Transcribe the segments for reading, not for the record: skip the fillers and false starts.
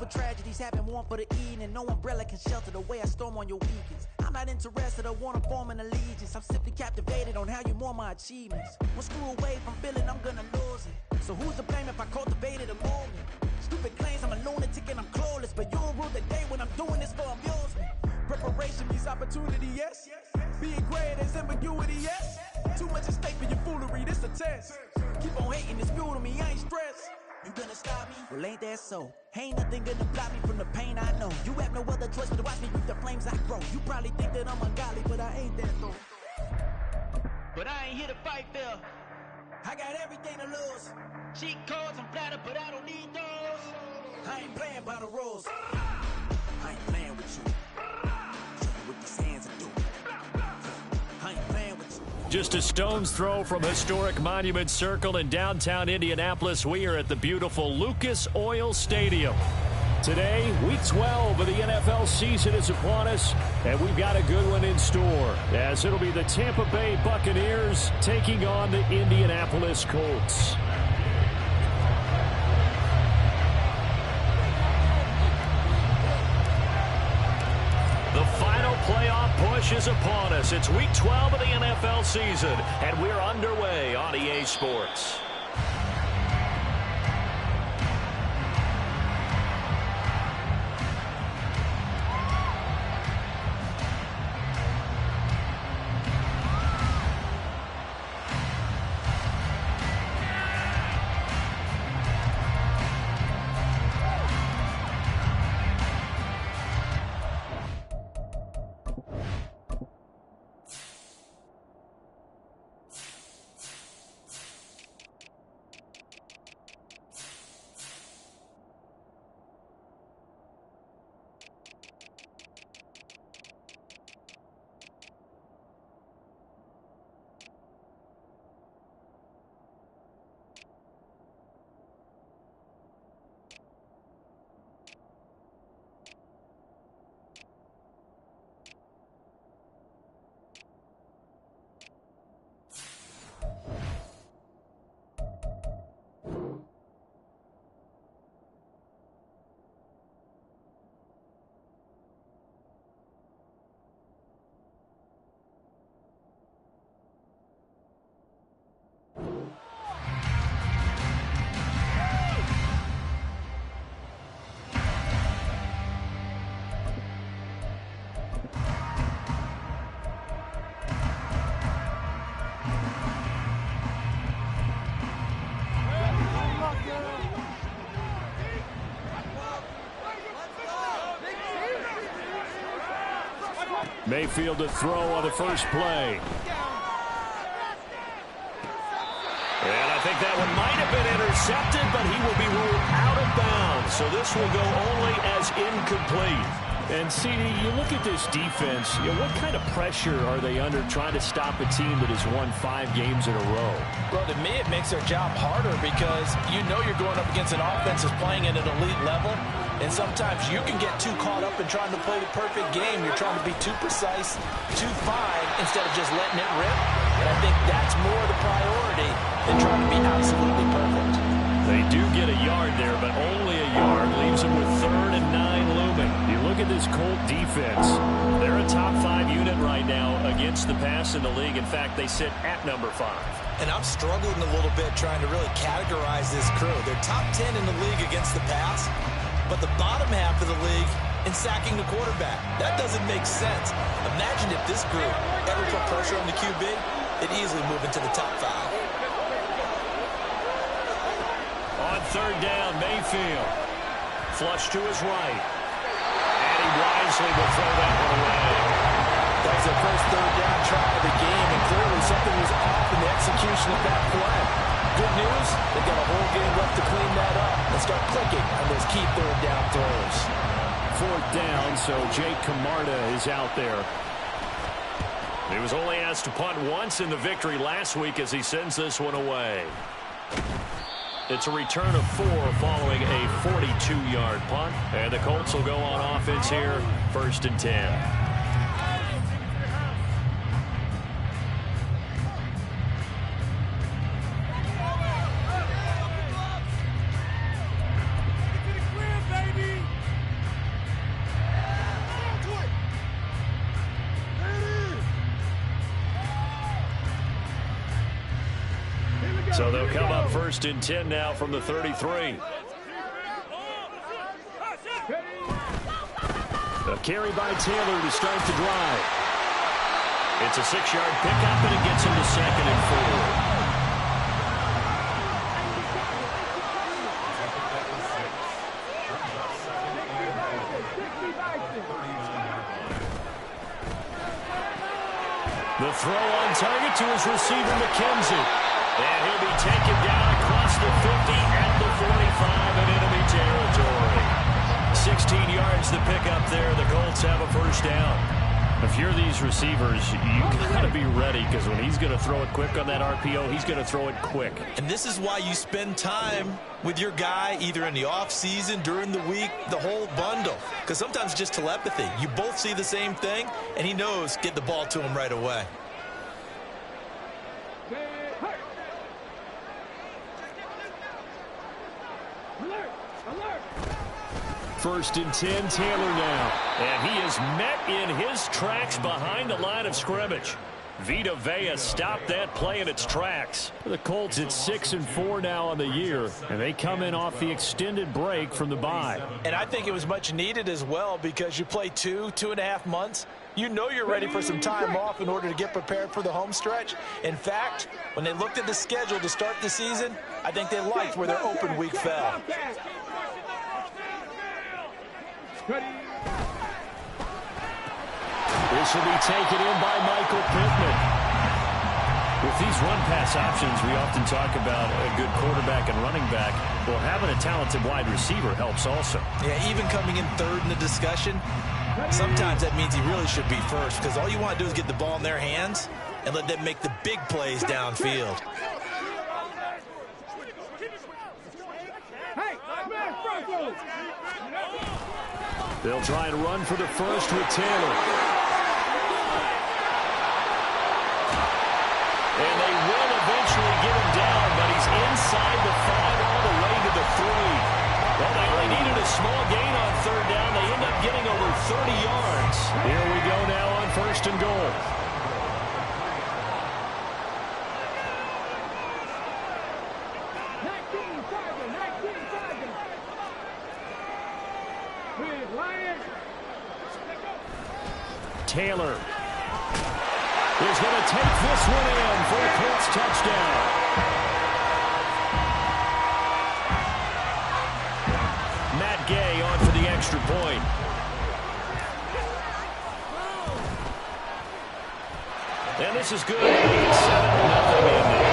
for tragedies happen, one for the evening. No umbrella can shelter the way I storm on your weekends. I'm not interested or want to form an allegiance. I'm simply captivated on how you mourn my achievements. One screw away from feeling I'm gonna lose it. So who's to blame if I cultivated a moment? Stupid claims I'm a lunatic and I'm clueless, but you'll rule the day when I'm doing this for amusement. Preparation means opportunity, yes. Being great is ambiguity, yes. Too much at stake for your foolery, this a test. Keep on hating, it's fuel to me, I ain't stressed. You gonna stop me? Well, ain't that so? Ain't nothing gonna block me from the pain I know. You have no other choice but to watch me reap the flames I grow. You probably think that I'm ungodly, but I ain't that though. But I ain't here to fight fair. I got everything to lose. Cheat codes, I'm flattered, but I don't need those. I ain't playing by the rules. I ain't playing with you. With these hands I do. I ain't playing with you. Just a stone's throw from historic Monument Circle in downtown Indianapolis, we are at the beautiful Lucas Oil Stadium. Today, Week 12 of the NFL season is upon us, and we've got a good one in store, as it'll be the Tampa Bay Buccaneers taking on the Indianapolis Colts. The final playoff push is upon us. It's Week 12 of the NFL season, and we're underway on EA Sports. Mayfield to throw on the first play. And I think that one might have been intercepted, but he will be ruled out of bounds. So this will go only as incomplete. And, CD, you look at this defense, what kind of pressure are they under trying to stop a team that has won 5 games in a row? Well, to me, it makes their job harder because you know you're going up against an offense that's playing at an elite level. And sometimes you can get too caught up in trying to play the perfect game. You're trying to be too precise, too fine, instead of just letting it rip. And I think that's more the priority than trying to be absolutely perfect. They do get a yard there, but only a yard. Leaves them with 3rd and 9 looming. You look at this Colt defense. They're a top 5 unit right now against the pass in the league. In fact, they sit at number 5. And I'm struggling a little bit trying to really categorize this crew. They're top 10 in the league against the pass, but the bottom half of the league in sacking the quarterback. That doesn't make sense. Imagine if this group ever put pressure on the QB, they'd easily move into the top 5. On 3rd down, Mayfield. Flush to his right. And he wisely will throw that one away. That was their first 3rd down try of the game, and clearly something was off in the execution of that play. Good news, they've got a whole game left to clean that up and start clicking on those key 3rd down throws. 4th down, so Jake Camarda is out there. He was only asked to punt once in the victory last week as he sends this one away. It's a return of 4 following a 42-yard punt. And the Colts will go on offense here, 1st and 10. So they'll come up 1st and 10 now from the 33. A carry by Taylor to start the drive. It's a 6-yard pickup, and it gets him to 2nd and 4. The throw on target to his receiver, McKenzie. And he'll be taken down across the 50 at the 45 in enemy territory. 16 yards to pick up there. The Colts have a 1st down. If you're these receivers, you got to be ready, because when he's going to throw it quick on that RPO, he's going to throw it quick. And this is why you spend time with your guy either in the offseason, during the week, the whole bundle. Because sometimes it's just telepathy. You both see the same thing, and he knows get the ball to him right away. First and 10, Taylor now. And he is met in his tracks behind the line of scrimmage. Vita Vea stopped that play in its tracks. The Colts at 6-4 now on the year, and they come in off the extended break from the bye. And I think it was much needed as well, because you play 2.5 months. You know you're ready for some time off in order to get prepared for the home stretch. In fact, when they looked at the schedule to start the season, I think they liked where their open week fell. This will be taken in by Michael Pittman. With these run-pass options, we often talk about a good quarterback and running back. Well, having a talented wide receiver helps also. Yeah, even coming in 3rd in the discussion, sometimes that means he really should be 1st, because all you want to do is get the ball in their hands and let them make the big plays downfield. They'll try and run for the 1st with Taylor. And they will eventually get him down, but he's inside the 5 all the way to the 3. Well, they only needed a small gain on 3rd down. They end up getting over 30 yards. Here we go now on 1st and goal. Taylor is going to take this one in for a Colts touchdown. Matt Gay on for the extra point. And this is good. 7-0 ending.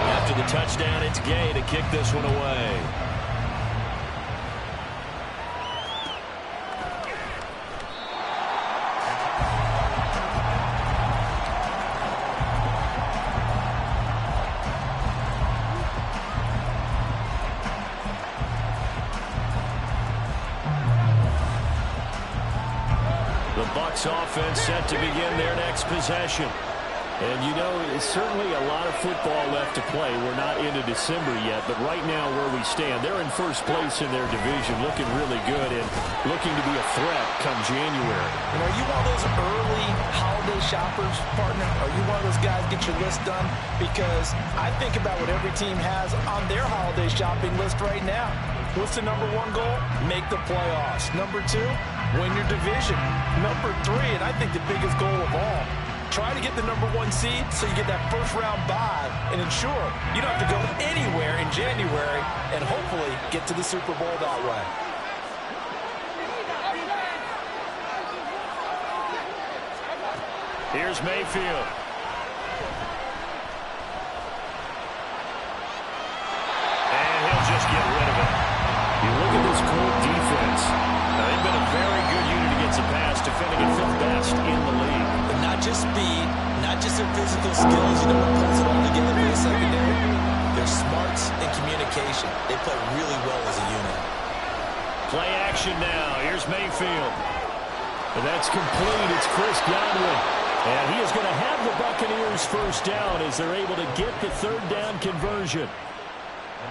After the touchdown, it's Gay to kick this one away. Offense set to begin their next possession. And you know, it's certainly a lot of football left to play. We're not into December yet, but right now where we stand, they're in 1st place in their division, looking really good and looking to be a threat come January. And are you one of those early holiday shoppers, partner? Are you one of those guys get your list done? Because I think about what every team has on their holiday shopping list right now. What's the number 1 goal? Make the playoffs. Number 2, win your division. Number 3, and I think the biggest goal of all, try to get the number 1 seed so you get that 1st round bye and ensure you don't have to go anywhere in January and hopefully get to the Super Bowl that way. Here's Mayfield. And he'll just get rid of it. You look at this Colt defense. Now, they've been a very good unit against the pass, defending at 5th best in the league. But not just speed, not just their physical skills, you know what pulls it all together for the secondary? Their smarts and communication. They play really well as a unit. Play action now. Here's Mayfield. And that's complete. It's Chris Godwin. And he is going to have the Buccaneers 1st down as they're able to get the 3rd down conversion.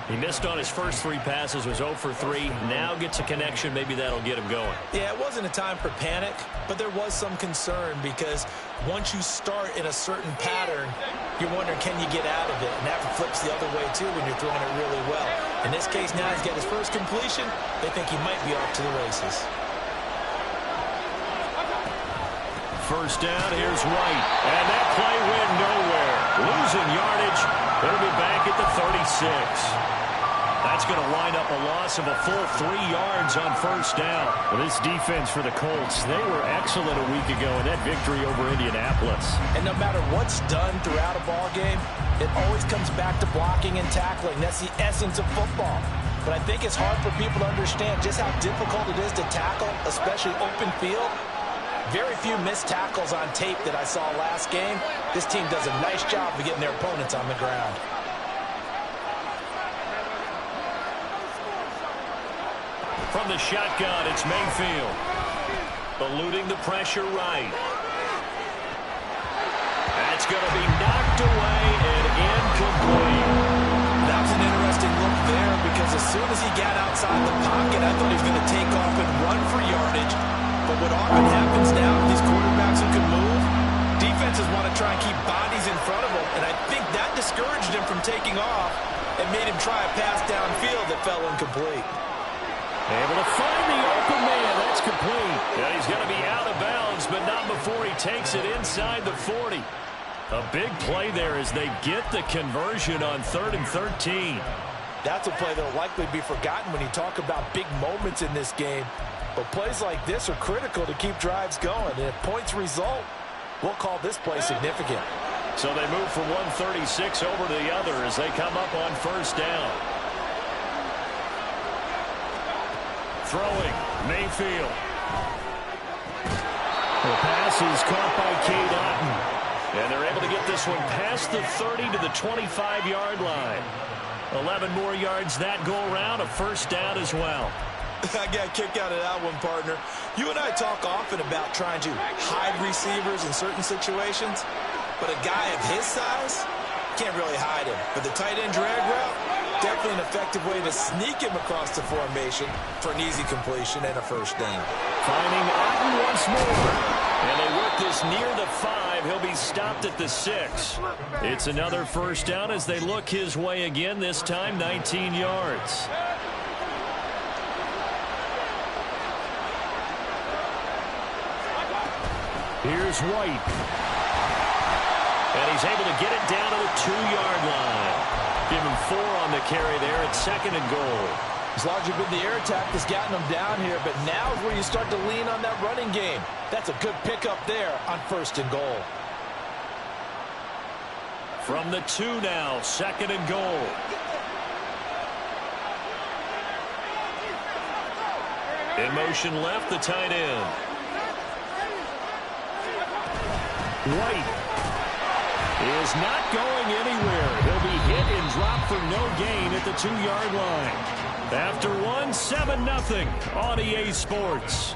He missed on his first 3 passes, was 0 for 3. Now gets a connection. Maybe that'll get him going. Yeah, it wasn't a time for panic, but there was some concern because once you start in a certain pattern, you're wondering, can you get out of it? And that flips the other way, too, when you're throwing it really well. In this case, now he's got his first completion. They think he might be off to the races. First down, here's White. And that play went nowhere. Losing yardage. It'll be back at the 36. That's going to wind up a loss of a full 3 yards on first down. Well, this defense for the Colts, they were excellent a week ago in that victory over Indianapolis. And no matter what's done throughout a ball game, it always comes back to blocking and tackling. That's the essence of football. But I think it's hard for people to understand just how difficult it is to tackle, especially open field. Very few missed tackles on tape that I saw last game. This team does a nice job of getting their opponents on the ground. From the shotgun, it's Mayfield. Eluding the pressure right. That's going to be knocked away and incomplete. That was an interesting look there because as soon as he got outside the pocket, I thought he was going to take off and run for yardage. But what often happens now with these quarterbacks who can move, defenses want to try and keep bodies in front of them, and I think that discouraged him from taking off and made him try a pass downfield that fell incomplete. Able to find the open man. That's complete. Yeah, he's going to be out of bounds, but not before he takes it inside the 40. A big play there as they get the conversion on 3rd and 13. That's a play that will likely be forgotten when you talk about big moments in this game. But plays like this are critical to keep drives going. And if points result, we'll call this play significant. So they move from 136 over to the other as they come up on first down. Throwing, Mayfield. The pass is caught by Cade Otton. And they're able to get this one past the 30 to the 25-yard line. 11 more yards that go around, a first down as well. I got a kick out of that one, partner. You and I talk often about trying to hide receivers in certain situations, but a guy of his size can't really hide him. But the tight end drag route, definitely an effective way to sneak him across the formation for an easy completion and a first down. Finding Otton once more. And they work this near the 5. He'll be stopped at the 6. It's another first down as they look his way again, this time 19 yards. Here's White. And he's able to get it down to the 2-yard line. Give him 4 on the carry there at 2nd and goal. It's largely been the air attack that's gotten them down here, but now is where you start to lean on that running game. That's a good pickup there on 1st and goal. From the 2 now, 2nd and goal. In motion left, the tight end. White is not going anywhere. He'll be hit and dropped for no gain at the 2-yard line. After 1, 7-0 on EA Sports.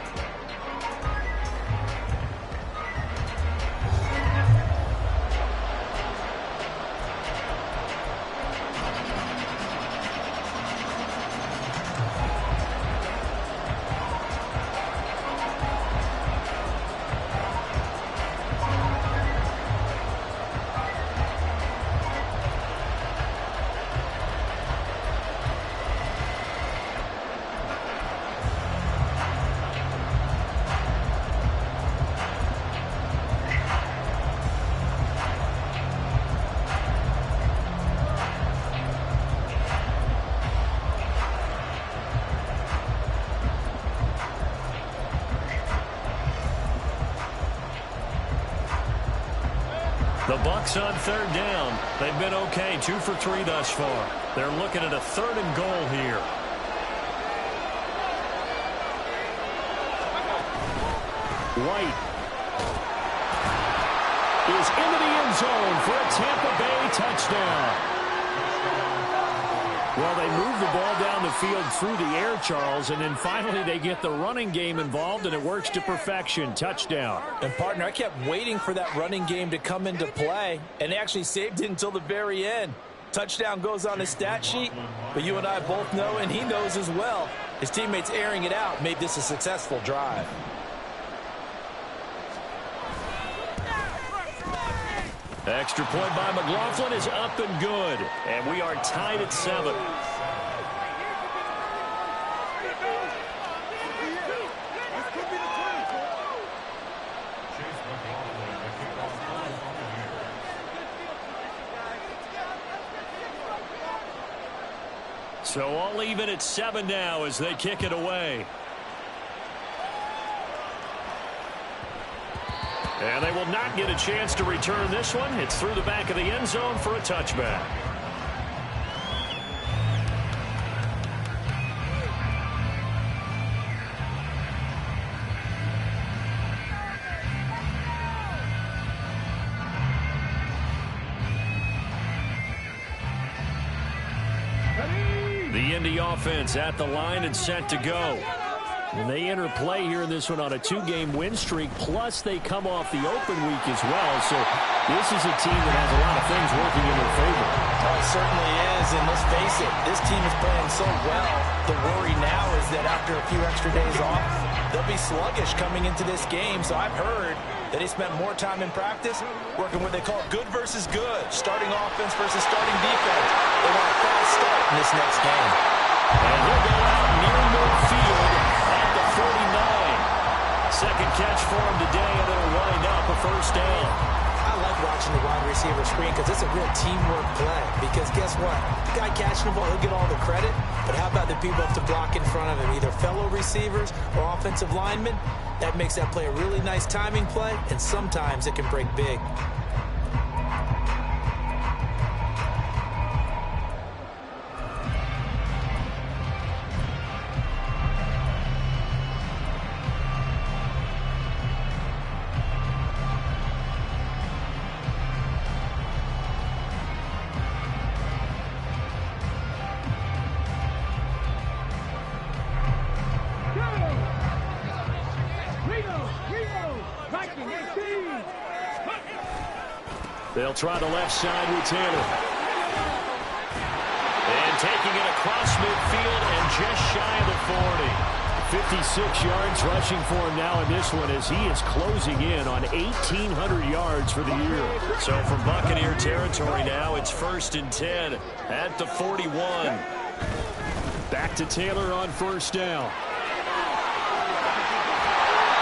The Bucs on 3rd down. They've been okay, 2 for 3 thus far. They're looking at a 3rd and goal here. White is into the end zone for a Tampa Bay touchdown. Well, they move the ball down the field through the air, Charles, and then finally they get the running game involved, and it works to perfection. Touchdown. And, partner, I kept waiting for that running game to come into play, and they actually saved it until the very end. touchdown goes on his stat sheet, but you and I both know, and he knows as well, his teammates airing it out made this a successful drive. Extra point by McLaughlin is up and good, and we are tied at 7. So all even at 7 now as they kick it away. And they will not get a chance to return this one. It's through the back of the end zone for a touchback. The Indy offense at the line and set to go. And they enter play here in this one on a 2-game win streak, plus they come off the open week as well. So this is a team that has a lot of things working in their favor. Oh, it certainly is, and let's face it, this team is playing so well. The worry now is that after a few extra days off, they'll be sluggish coming into this game. So I've heard that they spent more time in practice working what they call good versus good, starting offense versus starting defense. They want a fast start in this next game. And he'll go out near midfield at the 49. Second catch for him today, and it'll wind up a first down. I like watching the wide receiver screen because it's a real teamwork play. Because guess what? The guy catching the ball, he'll get all the credit. But how about the people have to block in front of him, either fellow receivers or offensive linemen? That makes that play a really nice timing play, and sometimes it can break big. They'll try the left side with Taylor. And taking it across midfield and just shy of the 40. 56 yards rushing for him now in this one as he is closing in on 1,800 yards for the year. So from Buccaneer territory now, it's 1st and 10 at the 41. Back to Taylor on first down.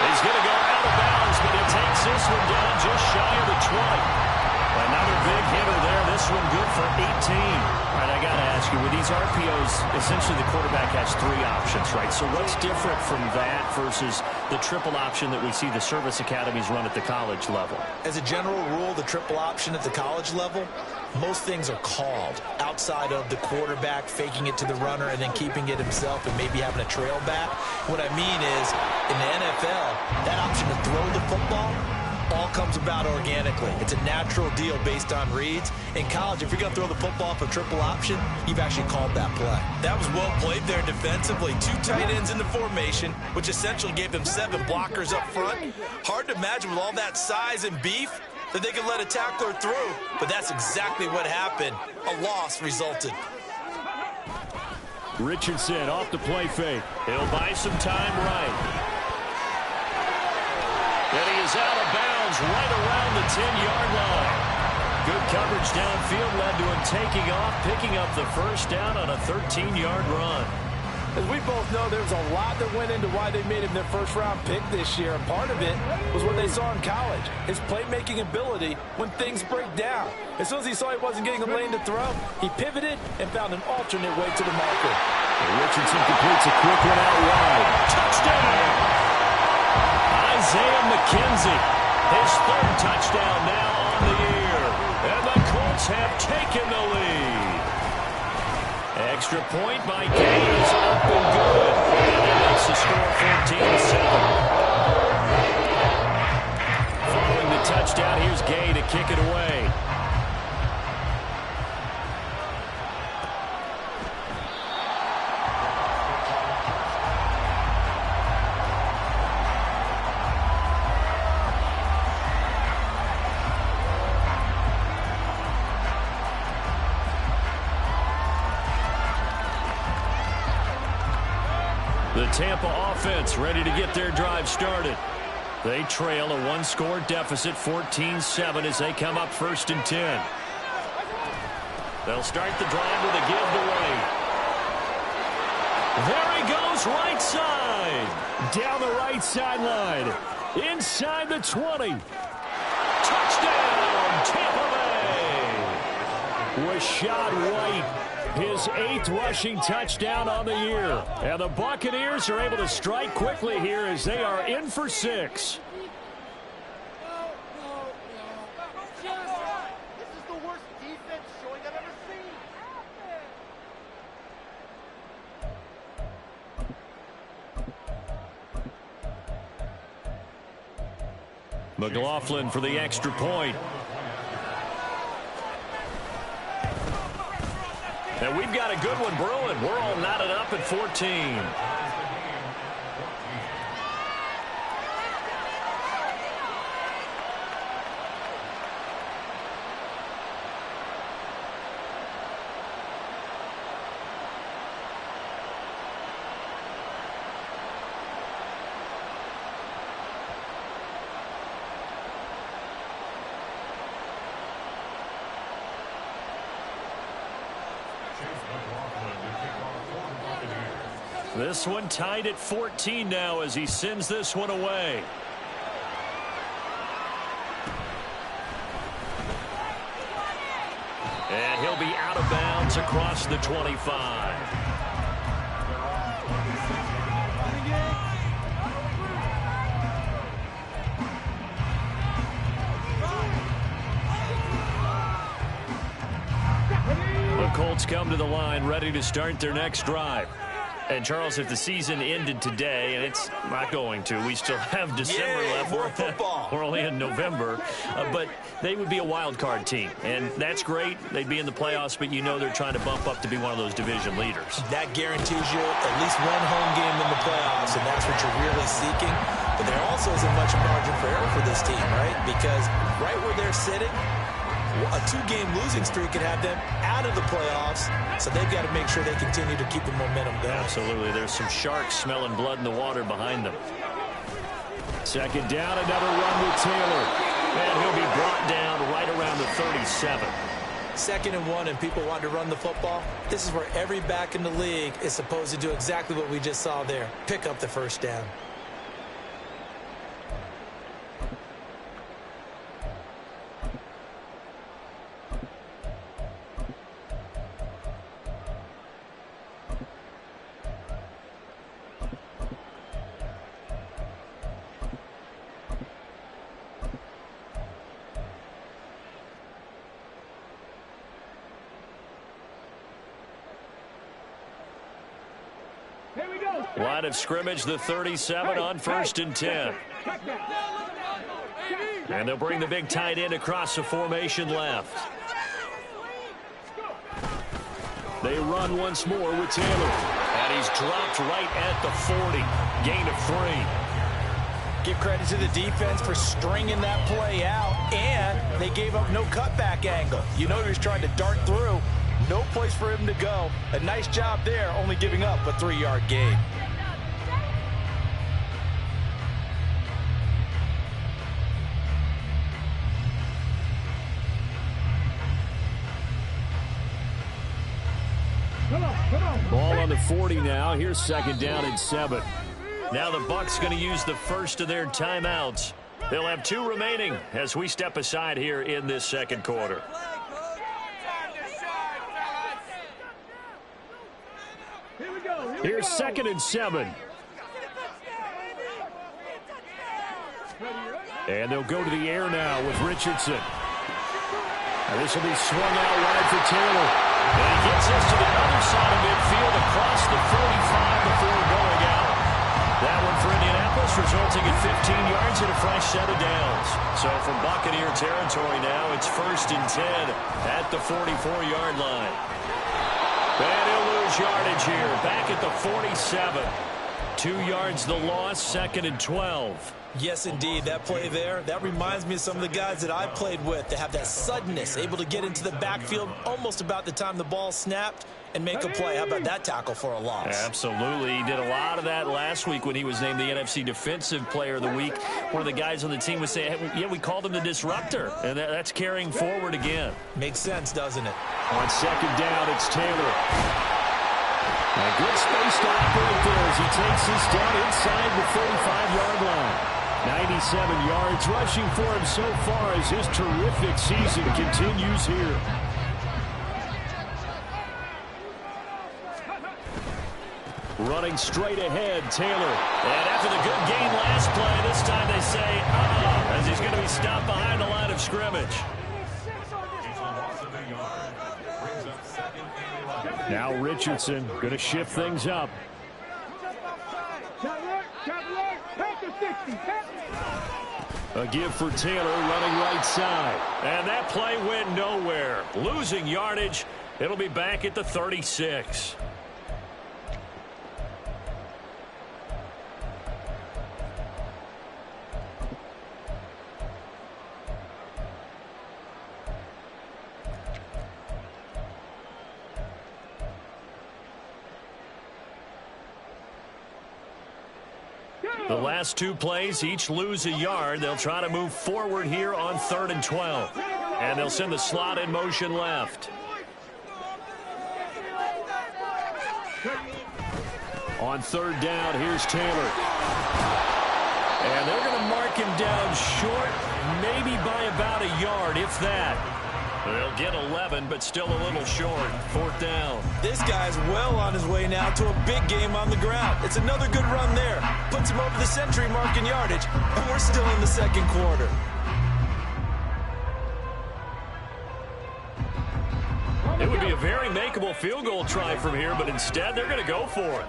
He's going to go out of bounds, but he takes this one down just shy of the 20. Another big hitter there. This one good for 18. All right, I got to ask you, with these RPOs, essentially the quarterback has 3 options, right? So what's different from that versus the triple option that we see the service academies run at the college level? As a general rule, the triple option at the college level, most things are called outside of the quarterback faking it to the runner and then keeping it himself and maybe having a trail back. What I mean is, in the NFL, that option to throw the football all comes about organically. It's a natural deal based on reads. In college, if you're going to throw the football off a triple option, you've actually called that play. That was well played there defensively. 2 tight ends in the formation, which essentially gave them 7 blockers up front. Hard to imagine with all that size and beef that they could let a tackler through, but that's exactly what happened. A loss resulted. Richardson off the play fake. He'll buy some time right. And he is out of bounds right around the 10-yard line. Good coverage downfield led to him taking off, picking up the first down on a 13-yard run. As we both know, there's a lot that went into why they made him their first-round pick this year, and part of it was what they saw in college, his playmaking ability when things break down. As soon as he saw he wasn't getting a lane to throw, he pivoted and found an alternate way to the marker. And Richardson completes a quick one out wide. Touchdown! Isaiah McKenzie, his 3rd touchdown now on the year. And the Colts have taken the lead. Extra point by Gay is up and good. And that makes the score 14-7. Following the touchdown, here's Gay to kick it away. The Tampa offense ready to get their drive started. They trail a one-score deficit, 14-7, as they come up 1st and 10. They'll start the drive with a give away. There he goes, right side. Down the right sideline. Inside the 20. Touchdown, Tampa Bay. Rashad White, his 8th rushing touchdown on the year. And the Buccaneers are able to strike quickly here as they are in for 6. McLaughlin for the extra point. And we've got a good one brewing. We're all knotted up at 14. This one tied at 14 now as he sends this one away. And he'll be out of bounds across the 25. The Colts come to the line ready to start their next drive. And, Charles, if the season ended today, and it's not going to, we still have December left. More football. We're only in November. But they would be a wild card team. And that's great. They'd be in the playoffs, but you know they're trying to bump up to be one of those division leaders. That guarantees you at least one home game in the playoffs, and that's what you're really seeking. But there also isn't much margin for error for this team, right? Because right where they're sitting, a 2-game losing streak could have them out of the playoffs, so they've got to make sure they continue to keep the momentum going. Absolutely. There's some sharks smelling blood in the water behind them. Second down, another run with Taylor. And he'll be brought down right around the 37. 2nd and 1, and people want to run the football. This is where every back in the league is supposed to do exactly what we just saw there. Pick up the first down. Line of scrimmage, the 37 on 1st and 10. And they'll bring the big tight end across the formation left. They run once more with Taylor. And he's dropped right at the 40. Gain of 3. Give credit to the defense for stringing that play out. And they gave up no cutback angle. You know he was trying to dart through. No place for him to go. A nice job there, only giving up a 3-yard gain. Ball on the 40 now. Here's 2nd down and 7. Now the Bucs going to use the first of their timeouts. They'll have 2 remaining as we step aside here in this 2nd quarter. Here's 2nd and 7. And they'll go to the air now with Richardson. And this will be swung out wide for Taylor. And he gets this to the other side of midfield across the 45 before going out. That one for Indianapolis resulting in 15 yards and a fresh set of downs. So from Buccaneer territory now, it's 1st and 10 at the 44-yard line. And he'll lose yardage here, back at the 47. 2 yards the loss, 2nd and 12. Yes, indeed. That play there, that reminds me of some of the guys that I played with. They have that suddenness, able to get into the backfield almost about the time the ball snapped and make a play. How about that tackle for a loss? Absolutely. He did a lot of that last week when he was named the NFC Defensive Player of the Week. One of the guys on the team would say, hey, yeah, we called him the disruptor, and that's carrying forward again. Makes sense, doesn't it? On 2nd down, it's Taylor. A good space to operate there as he takes this down inside the 35-yard line. 97 yards rushing for him so far as his terrific season continues here. Running straight ahead, Taylor. And after the good game last play, this time they say, as he's going to be stopped behind the line of scrimmage. Now Richardson going to shift things up. A give for Taylor running right side. And that play went nowhere. Losing yardage. It'll be back at the 36. The last 2 plays, each lose a yard. They'll try to move forward here on 3rd and 12. And they'll send the slot in motion left. On 3rd down, here's Taylor. And they're going to mark him down short, maybe by about a yard, if that. They'll get 11, but still a little short. 4th down. This guy's well on his way now to a big game on the ground. It's another good run there. Puts him over the century mark in yardage, and we're still in the 2nd quarter. It would be a very makeable field goal try from here, but instead they're going to go for it.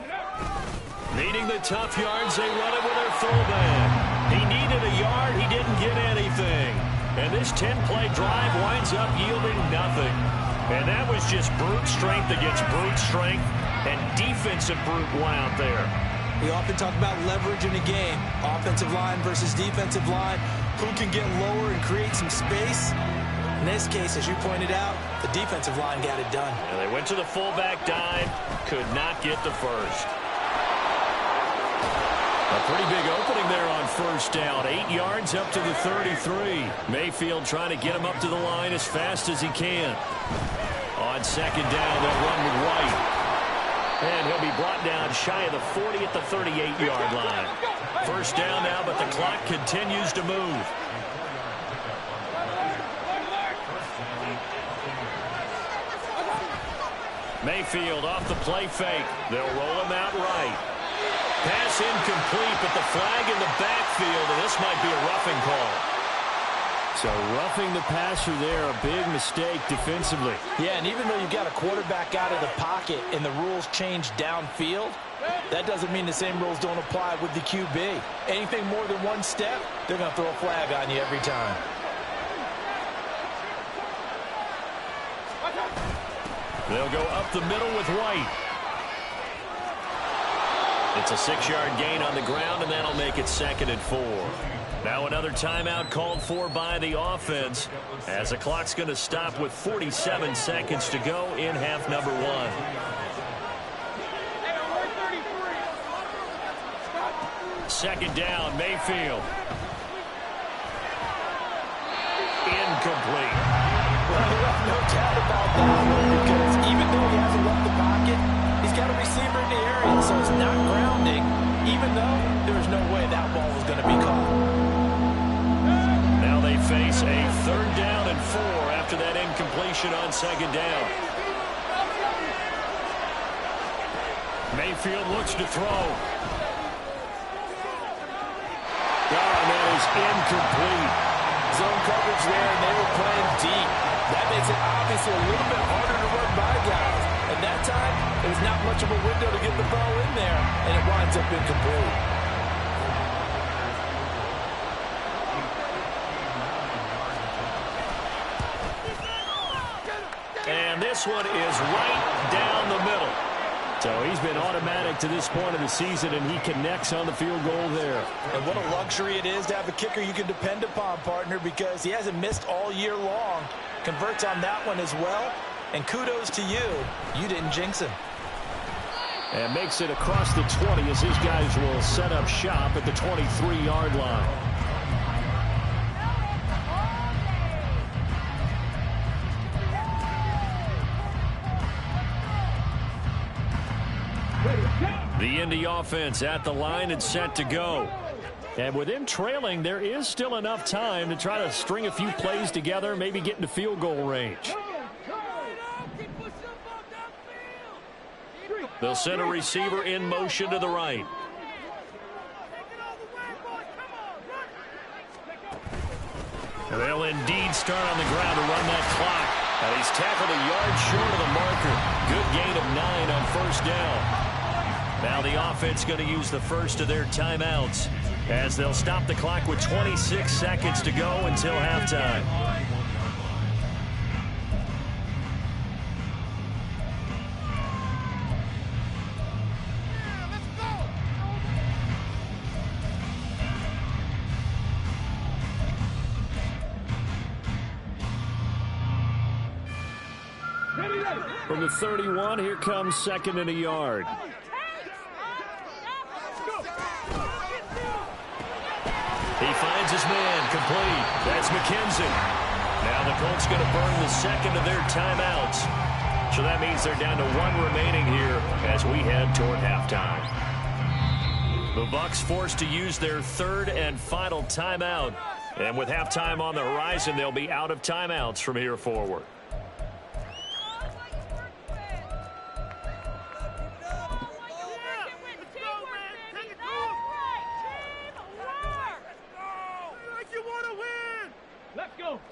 Needing the tough yards, they run it with their fullback. He needed a yard. He didn't get anything. And this 10-play drive winds up yielding nothing. And that was just brute strength against brute strength and defensive brute out there. We often talk about leverage in a game. Offensive line versus defensive line. Who can get lower and create some space? In this case, as you pointed out, the defensive line got it done. And they went to the fullback dive. Could not get the first. A pretty big opening there on 1st down. 8 yards up to the 33. Mayfield trying to get him up to the line as fast as he can. On 2nd down, they'll run with White. And he'll be brought down shy of the 40 at the 38-yard line. 1st down now, but the clock continues to move. Mayfield off the play fake. They'll roll him out right. Pass incomplete, but the flag in the backfield, and this might be a roughing call. So roughing the passer there, a big mistake defensively. Yeah, and even though you've got a quarterback out of the pocket and the rules change downfield, that doesn't mean the same rules don't apply with the QB. Anything more than one step, they're going to throw a flag on you every time. They'll go up the middle with White. It's a 6-yard gain on the ground, and that'll make it 2nd and 4. Now another timeout called for by the offense as the clock's going to stop with 47 seconds to go in half number 1. Second down, Mayfield. Incomplete. Well, no doubt about that, because even though he hasn't left the pocket, he's got a receiver in the area, so it's not grounding, even though there's no way that ball was going to be caught. Now they face a 3rd down and 4 after that incompletion on 2nd down. Mayfield looks to throw. That is incomplete. Zone coverage there, and they were playing deep. That makes it obviously a little bit harder to run by guys. And that time, it was not much of a window to get the ball in there, and it winds up incomplete. And this one is right down the middle. So he's been automatic to this point of the season, and he connects on the field goal there. And what a luxury it is to have a kicker you can depend upon, partner, because he hasn't missed all year long. Converts on that one as well. And kudos to you. You didn't jinx him. And makes it across the 20 as his guys will set up shop at the 23-yard line. The Indy offense at the line and set to go. And with him trailing, there is still enough time to try to string a few plays together, maybe get into field goal range. They'll send a receiver in motion to the right. And they'll indeed start on the ground to run that clock. And he's tackled a yard short of the marker. Good gain of 9 on first down. Now the offense going to use the first of their timeouts as they'll stop the clock with 26 seconds to go until halftime. From the 31, here comes 2nd and a yard. He finds his man, complete. That's McKenzie. Now the Colts going to burn the second of their timeouts. So that means they're down to 1 remaining here as we head toward halftime. The Bucs forced to use their 3rd and final timeout. And with halftime on the horizon, they'll be out of timeouts from here forward.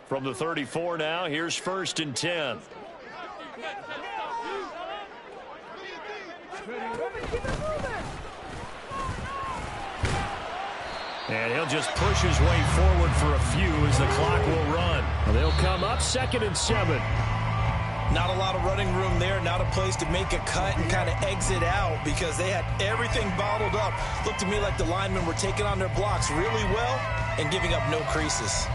From the 34 now, here's 1st and 10. And he'll just push his way forward for a few as the clock will run. They'll come up 2nd and 7. Not a lot of running room there, not a place to make a cut and kind of exit out because they had everything bottled up. Looked to me like the linemen were taking on their blocks really well and giving up no creases.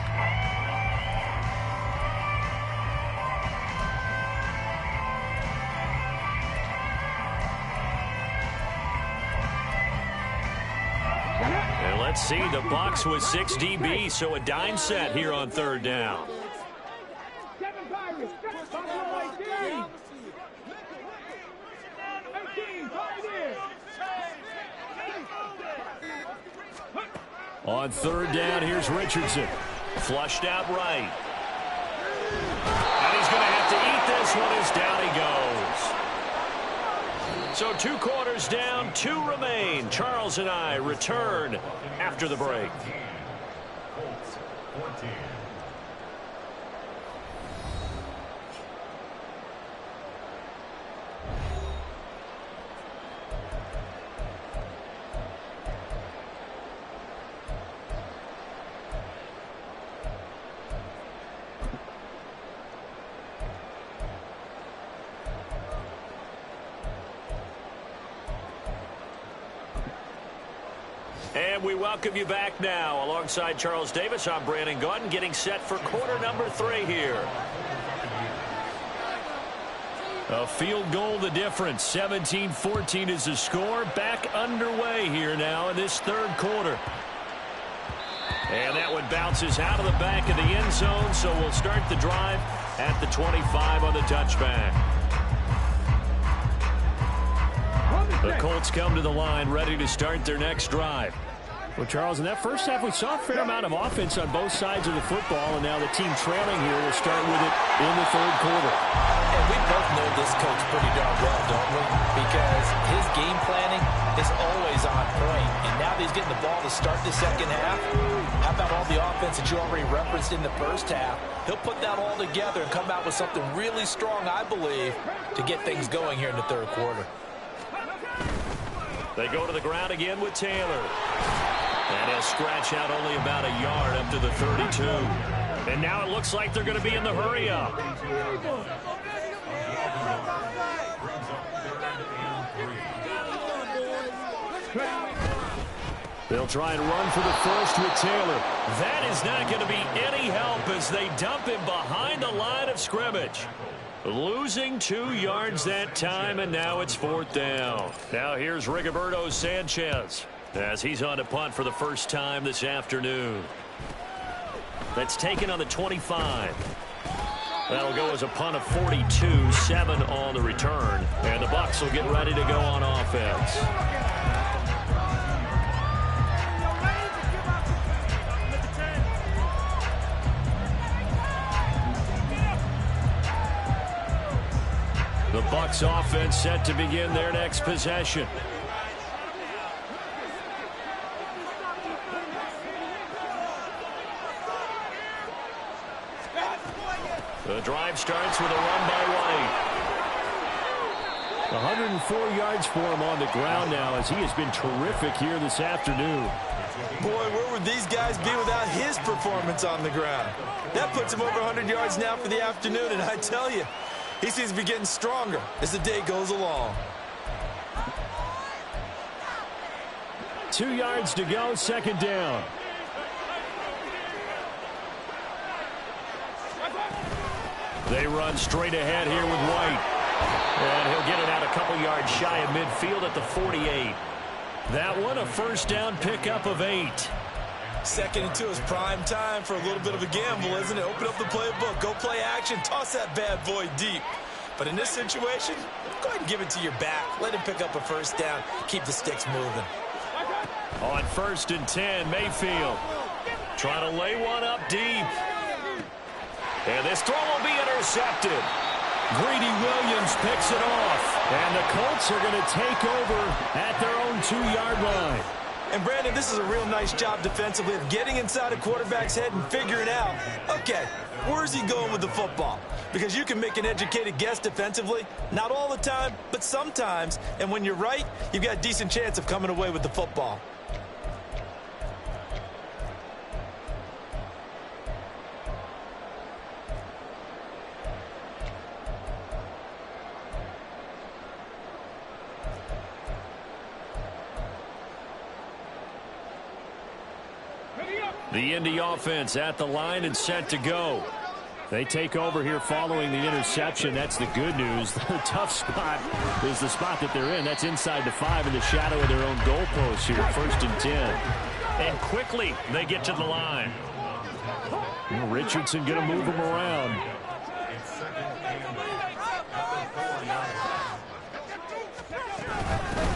And let's see, the Bucs with 6 DB, so a dime set here on 3rd down. On 3rd down, here's Richardson. Flushed out right. And he's going to have to eat this one as down he goes. So 2 quarters down, 2 remain. Charles and I return after the break. And we welcome you back now. Alongside Charles Davis, I'm Brandon Gaudin, getting set for quarter number 3 here. A field goal the difference. 17-14 is the score. Back underway here now in this 3rd quarter. And that one bounces out of the back of the end zone, so we'll start the drive at the 25 on the touchback. The Colts come to the line ready to start their next drive. Well, Charles, in that first half, we saw a fair amount of offense on both sides of the football, and now the team trailing here will start with it in the 3rd quarter. And we both know this coach pretty darn well, don't we? Because his game planning is always on point. And now that he's getting the ball to start the 2nd half, how about all the offense that you already referenced in the 1st half? He'll put that all together and come out with something really strong, I believe, to get things going here in the 3rd quarter. They go to the ground again with Taylor. And he'll scratch out only about a yard up to the 32. And now it looks like they're going to be in the hurry-up. try and run for the first with Taylor. That is not going to be any help as they dump him behind the line of scrimmage. Losing 2 yards that time, and now it's 4th down. Now here's Rigoberto Sanchez as he's on to punt for the first time this afternoon. That's taken on the 25. That'll go as a punt of 42, 7 on the return. And the Bucs will get ready to go on offense. The Bucs offense set to begin their next possession. The drive starts with a run by White. 104 yards for him on the ground now as he has been terrific here this afternoon. Boy, where would these guys be without his performance on the ground? That puts him over 100 yards now for the afternoon, and I tell you, he seems to be getting stronger as the day goes along. 2 yards to go, 2nd down. They run straight ahead here with White. And he'll get it out a couple yards shy of midfield at the 48. That one a first down pickup of 8. 2nd and 2 is prime time for a little bit of a gamble, isn't it? Open up the playbook, go play action, toss that bad boy deep. But in this situation, go ahead and give it to your back. Let him pick up a first down, keep the sticks moving. On 1st and 10, Mayfield trying to lay one up deep. And this throw will be intercepted. Greedy Williams picks it off. And the Colts are going to take over at their own 2-yard line. And, Brandon, this is a real nice job defensively of getting inside a quarterback's head and figuring out, okay, where's he going with the football? Because you can make an educated guess defensively. Not all the time, but sometimes. And when you're right, you've got a decent chance of coming away with the football. The Indy offense at the line and set to go. They take over here following the interception. That's the good news. The tough spot is the spot that they're in. That's inside the 5 in the shadow of their own goalpost here. 1st and 10. And quickly they get to the line. Richardson going to move him around.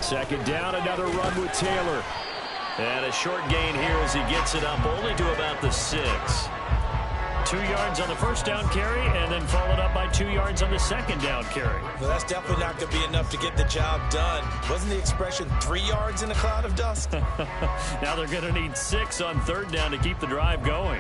Second down, another run with Taylor. And a short gain here as he gets it up only to about the 6. 2 yards on the first down carry and then followed up by 2 yards on the second down carry. Well, that's definitely not going to be enough to get the job done. Wasn't the expression 3 yards in a cloud of dust? Now they're going to need 6 on 3rd down to keep the drive going.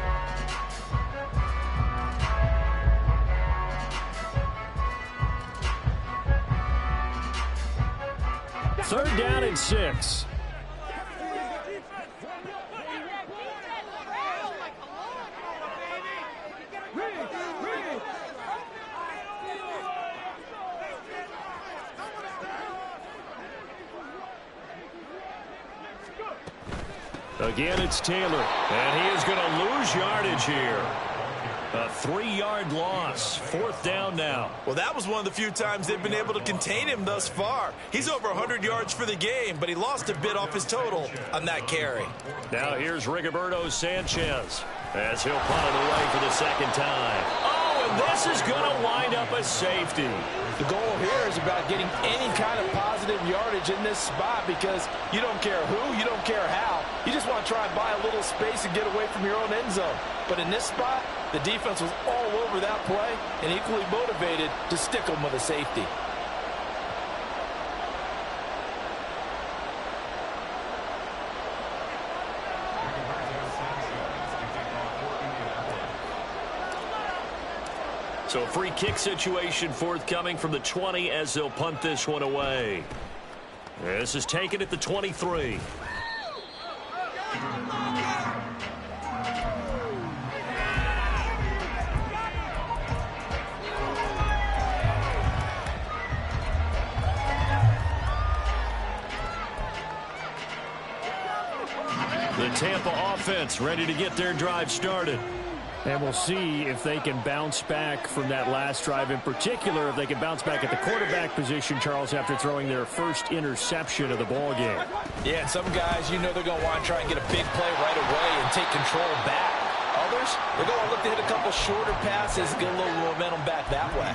Third down and 6. Again, it's Taylor, and he is going to lose yardage here. A 3-yard loss. 4th down now. Well, that was one of the few times they've been able to contain him thus far. He's over 100 yards for the game, but he lost a bit off his total on that carry. Now here's Rigoberto Sanchez as he'll punt it away for the 2nd time. Oh, and this is going to wind up a safety. The goal here is about getting any kind of positive yardage in this spot because you don't care who, you don't care how. You just want to try and buy a little space and get away from your own end zone. But in this spot, the defense was all over that play and equally motivated to stick them with a safety. So a free kick situation forthcoming from the 20 as they'll punt this one away. This is taken at the 23. The Tampa offense ready to get their drive started. And we'll see if they can bounce back from that last drive. In particular, if they can bounce back at the quarterback position, Charles, after throwing their first interception of the ball game. Yeah, and some guys, you know they're going to want to try and get a big play right away and take control back. Others, they're going to look to hit a couple shorter passes, get a little momentum back that way.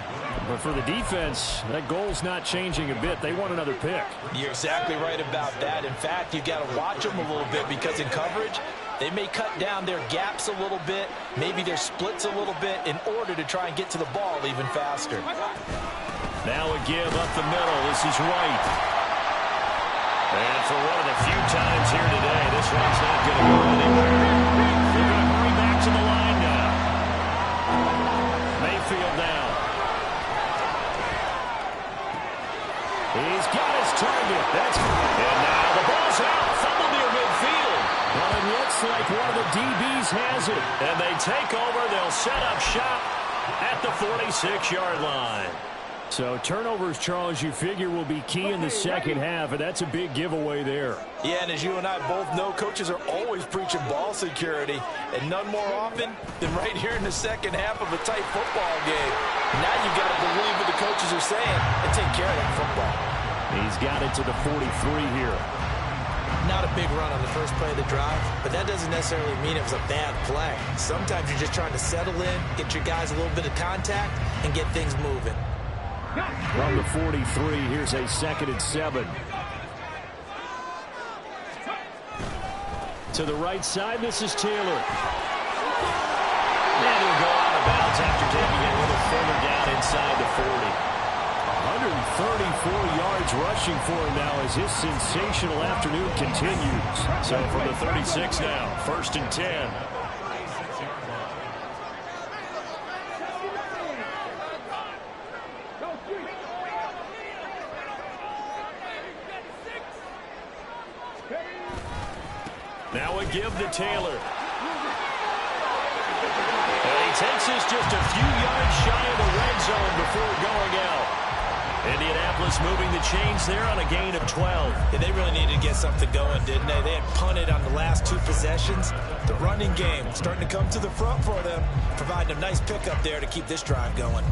But for the defense, that goal's not changing a bit. They want another pick. You're exactly right about that. In fact, you've got to watch them a little bit because in coverage, they may cut down their gaps a little bit, maybe their splits a little bit in order to try and get to the ball even faster. Now a give up the middle. This is White. And for one of the few times here today, this one's not going to go anywhere. They're going to hurry back to the line now. Mayfield now. He's got his target. And now the ball's out. Fumble near midfield. Well, it looks like one of the DBs has it. And they take over. They'll set up shop at the 46-yard line. So turnovers, Charles, you figure will be key in the second half, and that's a big giveaway there. Yeah, and as you and I both know, coaches are always preaching ball security, and none more often than right here in the second half of a tight football game. Now you've got to believe what the coaches are saying and take care of that football. He's got it to the 43 here. Not a big run on the first play of the drive, but that doesn't necessarily mean it was a bad play. Sometimes you're just trying to settle in, get your guys a little bit of contact, and get things moving. From the 43, here's a 2nd and 7. To the right side, this is Taylor. And he'll go out of bounds after taking it a little further down inside the 40. 134 yards rushing for him now as his sensational afternoon continues. So from the 36 now, 1st and 10. Now a give to Taylor. And he takes this just a few yards shy of the red zone before going out. Indianapolis moving the chains there on a gain of 12. Yeah, they really needed to get something going, didn't they? They had punted on the last 2 possessions. The running game starting to come to the front for them, providing a nice pickup there to keep this drive going.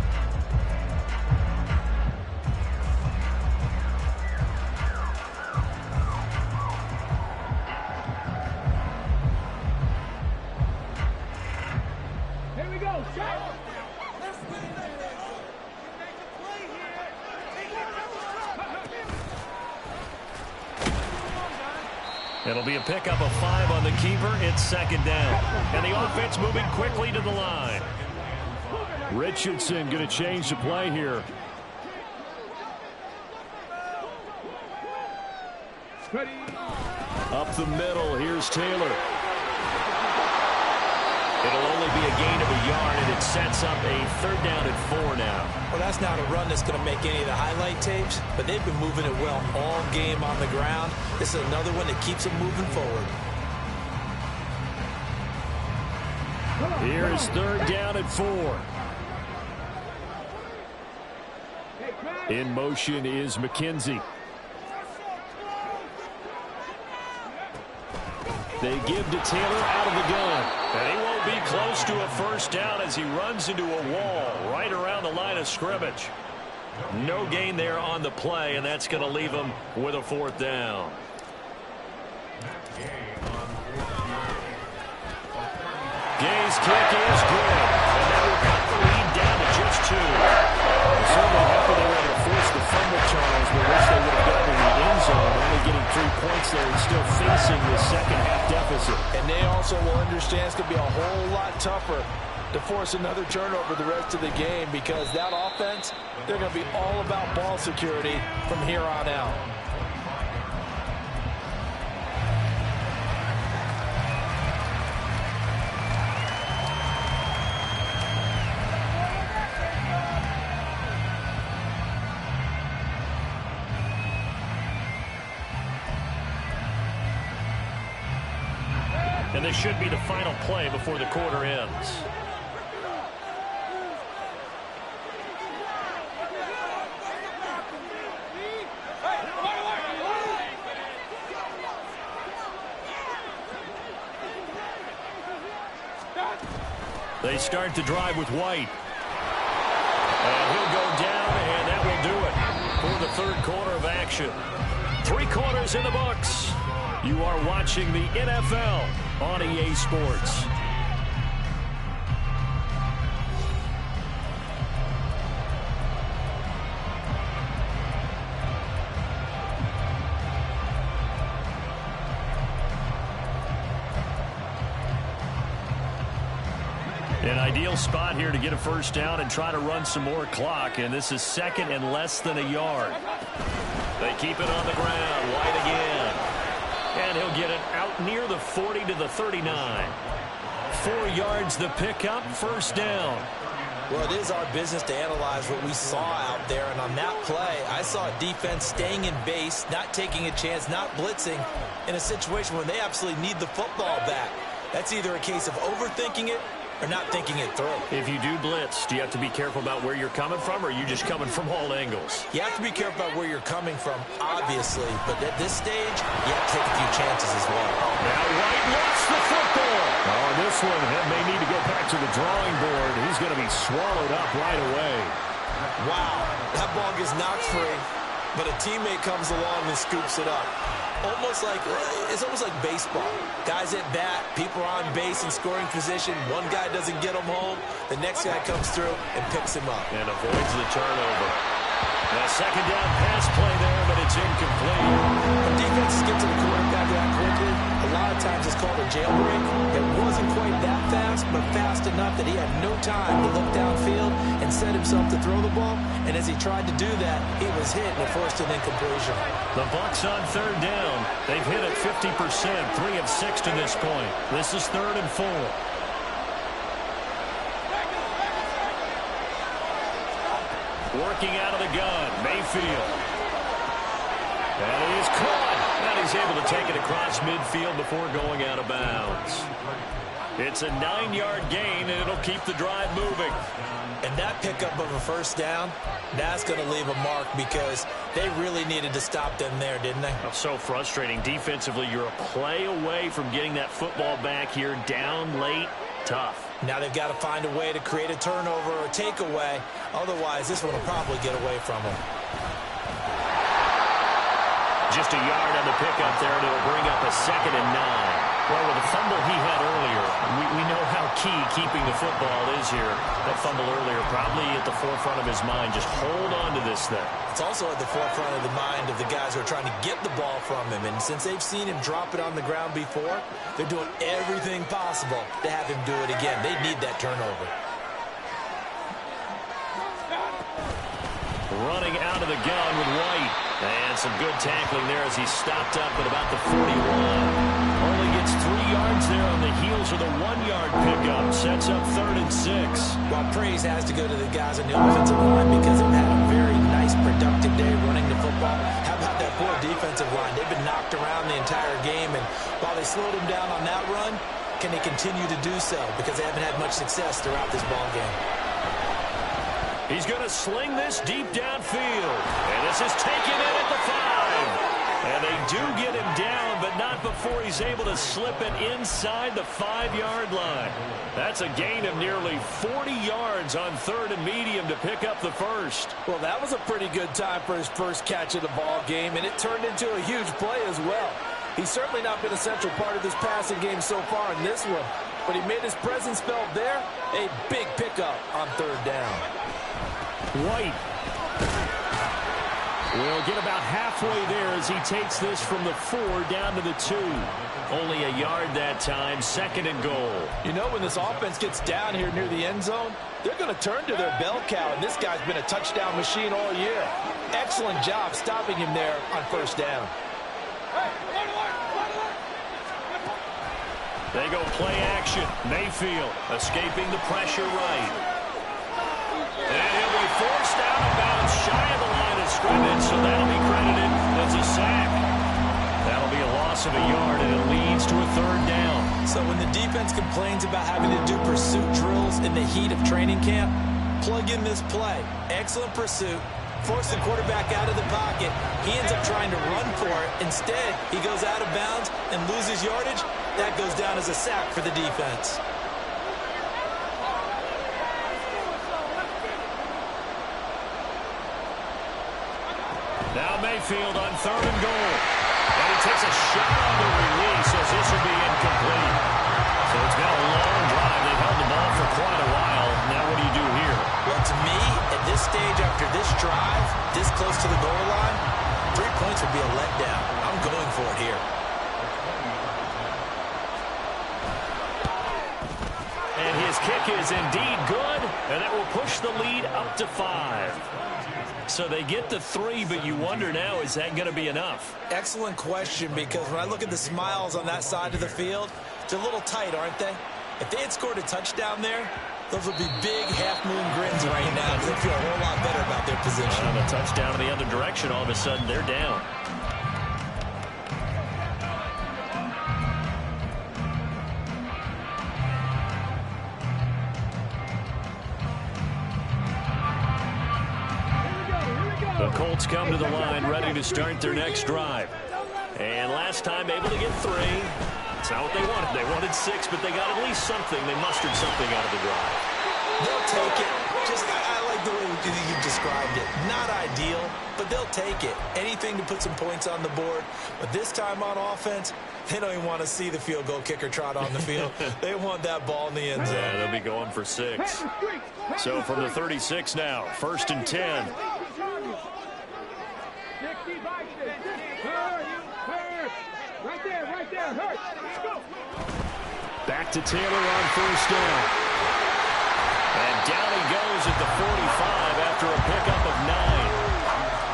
It'll be a pickup of 5 on the keeper. It's 2nd down. And the offense moving quickly to the line. Richardson going to change the play here. Up the middle, here's Taylor. It'll only be a gain of a yard, and it sets up a 3rd down and 4 now. Well, that's not a run that's going to make any of the highlight tapes, but they've been moving it well all game on the ground. This is another one that keeps them moving forward. Here is 3rd down and 4. In motion is McKenzie. They give to Taylor out of the gun. And he won't be close to a 1st down as he runs into a wall right around the line of scrimmage. No gain there on the play, and that's going to leave him with a 4th down. Gay's kick is good. And that will cut the lead down to just 2. I'm certainly happy they were able to force the fumble, Charles. We wish they would have gotten in the end zone, only getting 3 points there and still facing the second half deficit. And they also will understand it's going to be a whole lot tougher to force another turnover the rest of the game because that offense, they're going to be all about ball security from here on out. And this should be the final play before the quarter ends. They start the drive with White. And he'll go down, and that will do it for the third quarter of action. 3 quarters in the books. You are watching the NFL on EA Sports. An ideal spot here to get a first down and try to run some more clock, and this is second and less than a yard. They keep it on the ground. White again. And he'll get it out near the 40 to the 39. 4 yards the pickup, first down. Well, it is our business to analyze what we saw out there, and on that play, I saw a defense staying in base, not taking a chance, not blitzing, in a situation where they absolutely need the football back. That's either a case of overthinking it or not thinking it through. If you do blitz, do you have to be careful about where you're coming from, or are you just coming from all angles? You have to be careful about where you're coming from, obviously, but at this stage, you have to take a few chances as well. Now White lost the football. Oh, this one may need to go back to the drawing board. He's going to be swallowed up right away. Wow, that ball gets knocked free, but a teammate comes along and scoops it up. It's almost like baseball. Guys at bat, people are on base in scoring position. One guy doesn't get him home. The next guy comes through and picks him up. And avoids the turnover. A second down pass play there, but it's incomplete. When defenses get to the quarterback that quickly, a lot of times it's called a jailbreak. It wasn't quite that fast, but fast enough that he had no time to look downfield and set himself to throw the ball. And as he tried to do that, he was hit and forced an incompletion. The Bucs on third down. They've hit it 50%, 3 of 6 to this point. This is 3rd and 4. Working out of the gun, Mayfield. And he is caught. And he's able to take it across midfield before going out of bounds. It's a 9-yard gain, and it'll keep the drive moving. And that pickup of a first down, that's going to leave a mark because they really needed to stop them there, didn't they? Oh, so frustrating. Defensively, you're a play away from getting that football back here. Down late, tough. Now they've got to find a way to create a turnover or a takeaway. Otherwise, this one will probably get away from them. Just a yard on the pickup there, and it'll bring up a 2nd and 9. Well, with the fumble he had earlier, we know how key keeping the football is here. That fumble earlier probably at the forefront of his mind. Just hold on to this thing. It's also at the forefront of the mind of the guys who are trying to get the ball from him. And since they've seen him drop it on the ground before, they're doing everything possible to have him do it again. They need that turnover. Running out of the gun with White. And some good tackling there as he stopped up at about the 41. Only gets 3 yards there on the heels of the 1-yard pickup. Sets up 3rd and 6. Well, praise has to go to the guys on the offensive line because they've had a very nice, productive day running the football. How about that poor defensive line? They've been knocked around the entire game, and while they slowed them down on that run, can they continue to do so? Because they haven't had much success throughout this ball game. He's going to sling this deep downfield. And this is taken in at the 5. And they do get him down, but not before he's able to slip it inside the 5-yard line. That's a gain of nearly 40 yards on 3rd and medium to pick up the first. Well, that was a pretty good time for his first catch of the ball game, and it turned into a huge play as well. He's certainly not been a central part of this passing game so far in this one, but he made his presence felt there. A big pickup on 3rd down. White will get about halfway there as he takes this from the 4 down to the 2. Only a yard that time, 2nd and goal. You know, when this offense gets down here near the end zone, they're going to turn to their bell cow, and this guy's been a touchdown machine all year. Excellent job stopping him there on 1st down. They go play action. Mayfield escaping the pressure right. And he'll be forced out of bounds shy of the line of scrimmage, so that'll be credited as a sack. That'll be a loss of a yard, and it leads to a 3rd down. So when the defense complains about having to do pursuit drills in the heat of training camp, plug in this play. Excellent pursuit. Force the quarterback out of the pocket. He ends up trying to run for it. Instead, he goes out of bounds and loses yardage. That goes down as a sack for the defense. Now Mayfield on 3rd and goal. And he takes a shot on the release as this will be incomplete. So it's been a long drive. They've held the ball for quite a while. Now what do you do here? Well, to me, at this stage after this drive, this close to the goal line, 3 points would be a letdown. I'm going for it here. And his kick is indeed good, and it will push the lead up to 5. So they get the 3, but you wonder now, is that going to be enough? Excellent question, because when I look at the smiles on that side of the field, they're a little tight, aren't they? If they had scored a touchdown there, those would be big half-moon grins right now because they feel a whole lot better about their position. And a touchdown in the other direction, all of a sudden they're down. The Colts come to the line ready to start their next drive. And last time able to get 3. It's not what they wanted. They wanted 6, but they got at least something. They mustered something out of the drive. They'll take it. I like the way you described it. Not ideal, but they'll take it. Anything to put some points on the board. But this time on offense, they don't even want to see the field goal kicker trot on the field. They want that ball in the end zone. Yeah, they'll be going for 6. So from the 36 now, 1st and 10. Back to Taylor on 1st down. And down he goes at the 45 after a pickup of 9.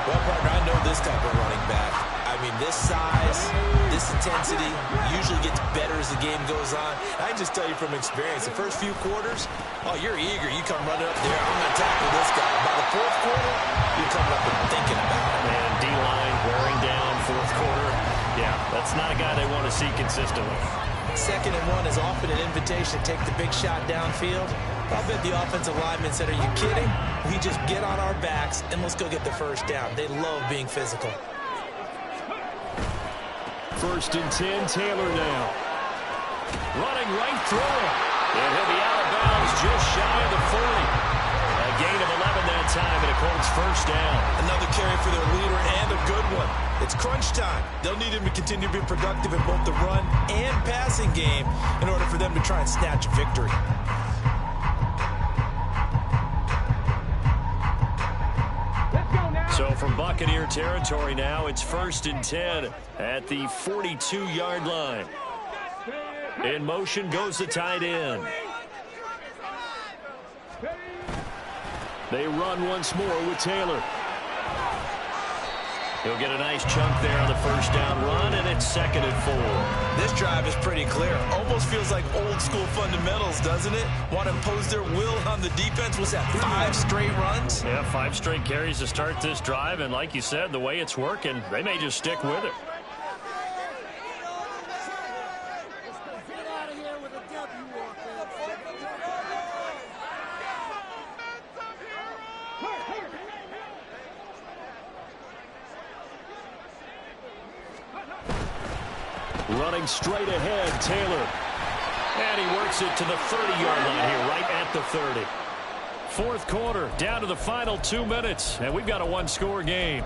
Well, partner, I know this type of running back. I mean, this size, this intensity usually gets better as the game goes on. I can just tell you from experience, the first few quarters, oh, you're eager. You come running up there, I'm going to tackle this guy. By the 4th quarter, you're coming up and thinking about it. And D-line wearing down 4th quarter. Yeah, that's not a guy they want to see consistently. 2nd and 1 is often an invitation to take the big shot downfield. I'll bet the offensive linemen said, are you kidding? We just get on our backs and let's go get the 1st down. They love being physical. 1st and 10, Taylor now. Running right through him. And he'll be out of bounds just shy of the 40. A gain of 11 that time, and a Colts 1st down. Another carry for their leader and a good one. It's crunch time. They'll need him to continue to be productive in both the run and passing game in order for them to try and snatch a victory. So from Buccaneer territory now, it's 1st and 10 at the 42-yard line. In motion goes the tight end. They run once more with Taylor. He'll get a nice chunk there on the 1st down run, and it's 2nd and 4. This drive is pretty clear. Almost feels like old-school fundamentals, doesn't it? Want to impose their will on the defense. What's that, 5 straight runs? Yeah, 5 straight carries to start this drive, and like you said, the way it's working, they may just stick with it. Running straight ahead, Taylor. And he works it to the 30-yard line here, right at the 30. 4th quarter, down to the final 2 minutes, and we've got a 1-score game.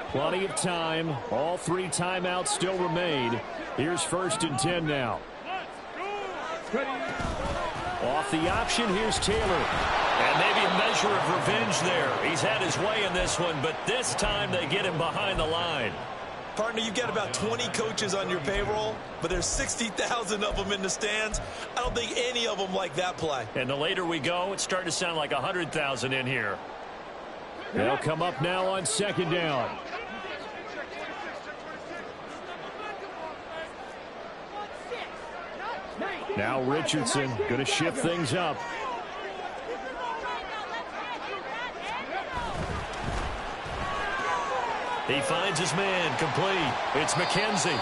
Plenty of time. All 3 timeouts still remain. Here's 1st and 10 now. Off the option, here's Taylor. And maybe a measure of revenge there. He's had his way in this one, but this time they get him behind the line. Partner, you've got about 20 coaches on your payroll, but there's 60,000 of them in the stands. I don't think any of them like that play. And the later we go, it's starting to sound like 100,000 in here. They'll come up now on 2nd down. Now Richardson going to shift things up. He finds his man, complete. It's McKenzie.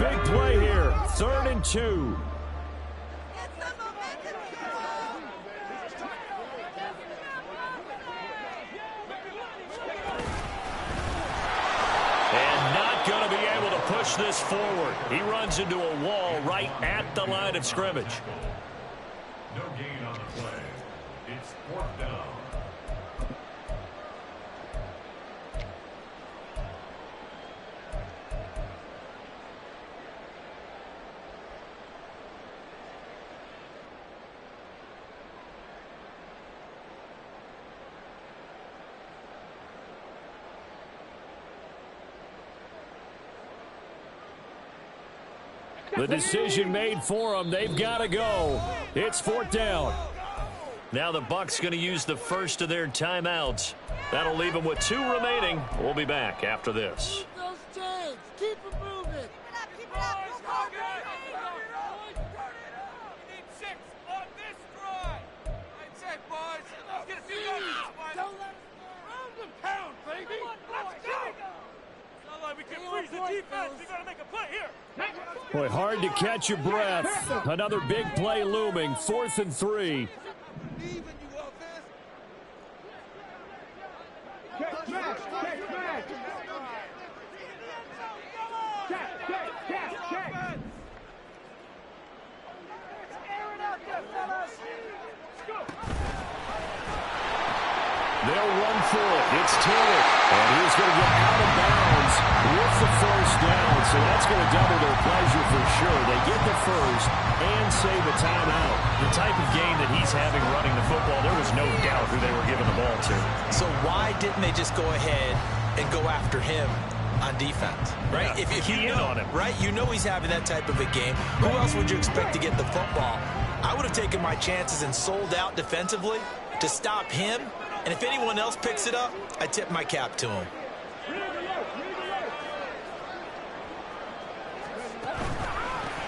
big play here. 3rd and 2. And not going to be able to push this forward. He runs into a wall right at the line of scrimmage. No gain on the play. It's 4th down. The decision made for them. They've got to go. It's 4th down. Now the Bucs going to use the first of their timeouts. That'll leave them with 2 remaining. We'll be back after this. Keep those chains. Keep it moving. Keep it up. We need 6 on this drive. That's it, boys. Let's get a few yards, boys. Don't let us go. Round and pound, baby. Let's go. It's not like we can freeze the defense. We got to make a play here. Boy, hard to catch your breath. Another big play looming. 4th and 3. They'll run for it. It's Taylor. And he's going to get out of bounds with the 1st down. So that's going to double their pleasure for sure. They get the first and save a timeout. The type of game that he's having running the football, there was no doubt who they were giving the ball to. So why didn't they just go ahead and go after him on defense, right? Yeah, if key you in know, on him. right? You know he's having that type of a game. Who else would you expect to get the football? I would have taken my chances and sold out defensively to stop him. And if anyone else picks it up, I tip my cap to him.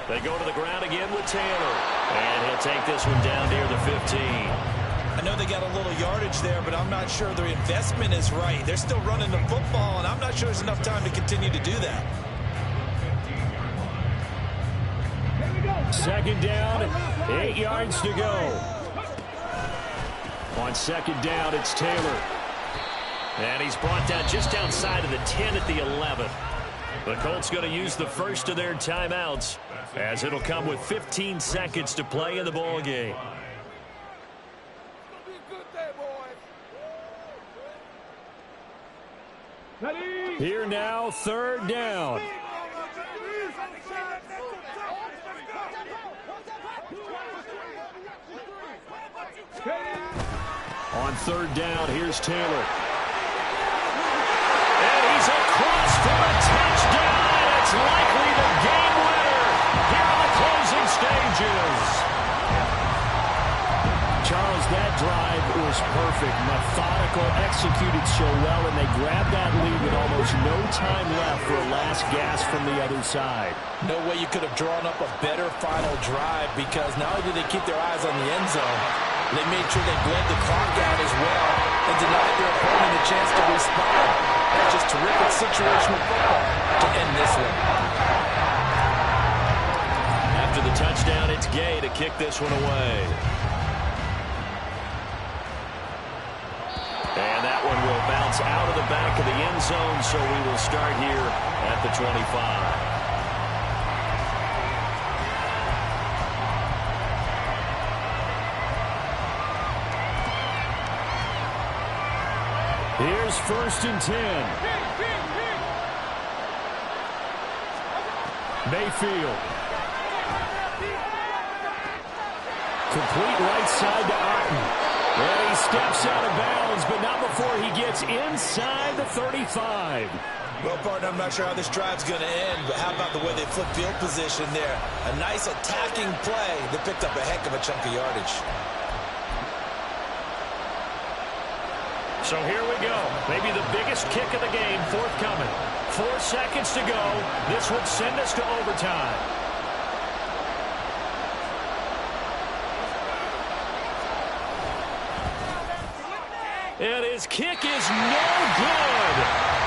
They go to the ground again with Taylor. And he'll take this one down near the 15. I know they got a little yardage there, but I'm not sure their investment is right. They're still running the football, and I'm not sure there's enough time to continue to do that. 2nd down, 8 yards to go. On 2nd down, it's Taylor. And he's brought down just outside of the 10 at the 11. The Colts going to use the first of their timeouts, as it'll come with 15 seconds to play in the ball game. Here now, 3rd down. On 3rd down, here's Taylor. And he's across for a touchdown, and it's likely the game winner here in the closing stages. Charles, that drive was perfect. Methodical, executed so well, and they grabbed that lead with almost no time left for a last gasp from the other side. No way you could have drawn up a better final drive, because not only did they keep their eyes on the end zone, they made sure they bled the clock out as well and denied their opponent a chance to respond. Just terrific situational football to end this one. After the touchdown, it's Gay to kick this one away. And that one will bounce out of the back of the end zone, so we will start here at the 25. Here's 1st and 10. Mayfield. Complete right side to Otten. And he steps out of bounds, but not before he gets inside the 35. Well, partner, I'm not sure how this drive's going to end, but how about the way they flip field position there? A nice attacking play that picked up a heck of a chunk of yardage. So here we go. Maybe the biggest kick of the game forthcoming. 4 seconds to go. This would send us to overtime. And his kick is no good.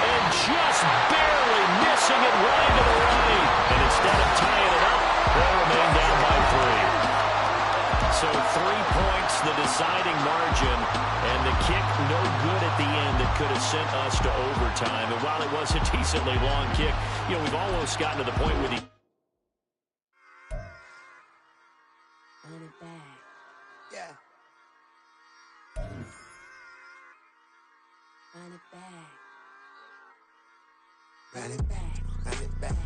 And just barely missing it right into the right. And it's instead of tying it up, they remain down by 3. So 3 points, the deciding margin, and the kick no good at the end that could have sent us to overtime. And while it was a decently long kick, we've almost gotten to the point where the Run it back. Yeah. Run it back. Run it back. Run it back.